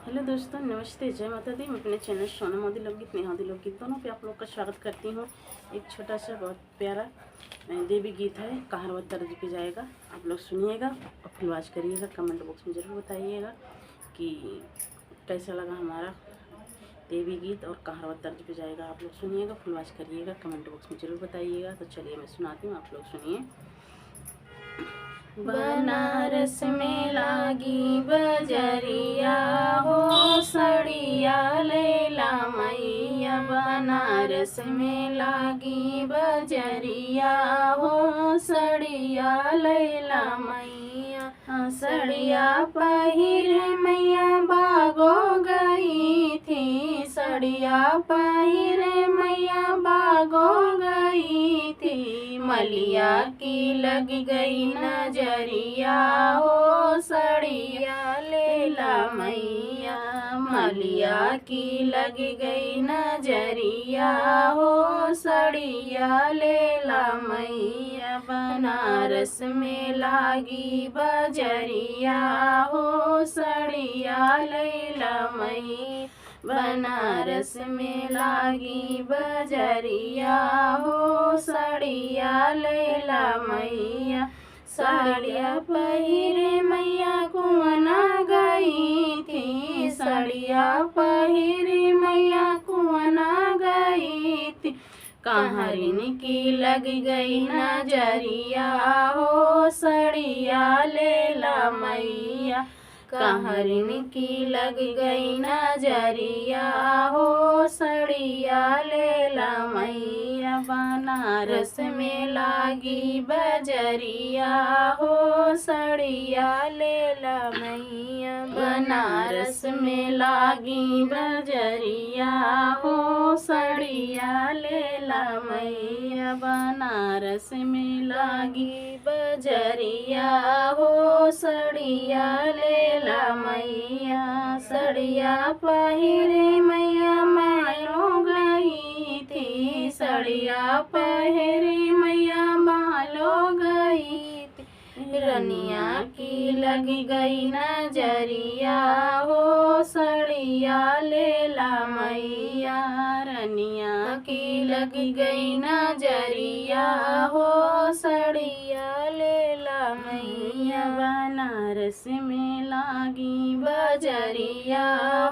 Hello दोस्तों, नमस्ते, जय माता दी। मैं अपने चैनल सोना मोदी लोकगीत, नेहादी लोकगीत दोनों पे आप लोग का स्वागत करती हूँ। एक छोटा सा बहुत प्यारा देवी गीत है, कहावत तर्ज पे जाएगा। आप लोग सुनिएगा और फुलवाच करिएगा। कमेंट बॉक्स में ज़रूर बताइएगा कि कैसा लगा हमारा देवी गीत और कहावत तर्ज पे जाएगा। आप लोग सुनिएगा, फुलवाच करिएगा, कमेंट बॉक्स में ज़रूर बताइएगा। तो चलिए मैं सुनाती हूँ, आप लोग सुनिए। बनारस में लागी बजरिया हो सड़िया लैला मैया। बनारस में लागी बजरिया हो सड़िया लैला मैया। सड़िया पहिर मैया बागो गई थी। सड़िया पहिर मैया बागो गई थी। मलिया की लग गई नजरिया हो सड़िया लैला मैया। मलिया की लग गई नजरिया हो सड़िया लैला मैया। बनारस में लागी बजरिया हो सड़िया लैला मैया। बनारस में लागी बजरिया हो सड़िया लैला मैया। साड़िया पहिरे मैया कुआना गई थी। साड़िया पहिरे मैया कुआना गई थी। कहारिन की लग गई नजरिया हो सड़िया लैला मैया। कहारिन की लग गई नजरिया हो सड़िया लैला मैया। बनारस में लागी बजरिया हो सड़िया लैला मैया। बनारस में लागी बजरिया हो सड़िया लैला मैया। बनारस में लागी बजरिया हो सड़िया लैला मैया। सड़िया पहिरे मैया मायलो गई थी। सड़िया पहिरे मैया मालो गई थी। रनिया की लग गई नजरिया हो सड़िया लैला मैया। रनिया की लग गई नजरिया हो सड़िया लैला मैया। बनारस में लागी बजरिया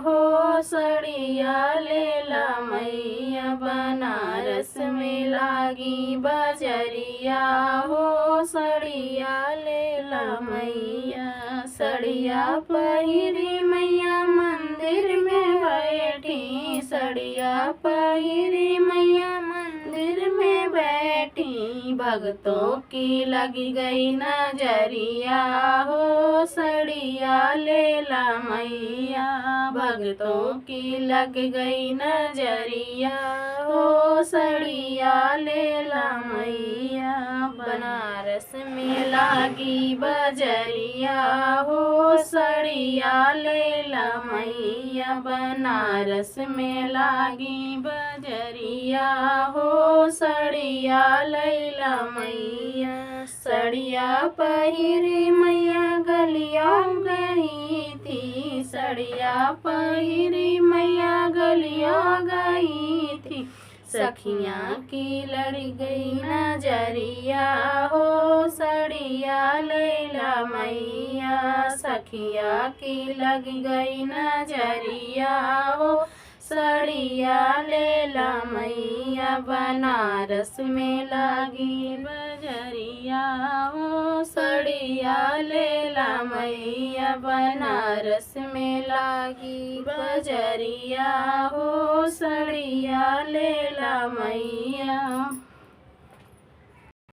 हो सड़िया लैला मैया। बनारस में लागी बजरिया हो सड़िया लैला मैया। सड़िया पहिरी मैया मंदिर में बैठी। सड़िया पहिरी मैया मंदिर में बैठी। भक्तों की लग गई नजरिया हो सड़िया लैला मैया। भक्तों की लग गई नजरिया हो सड़िया लैला मैया। बनारस में लागी बजरिया हो सड़िया लैला मैया। बनारस में लागी बजरिया हो सड़िया लैला मैया। सड़िया पहिरे मैया गलिया गई थी। सड़िया पहिरे मैया गलिया गई थी। सखियाँ की लड़ गई नजरिया हो सड़िया लैला मैया। सखिया की लग गई नजरिया हो सड़िया लैला मैया। बनारस में लागी बजरिया हो सड़िया लैला मैया। बनारस में लागी बजरिया हो सड़िया लैला मैया।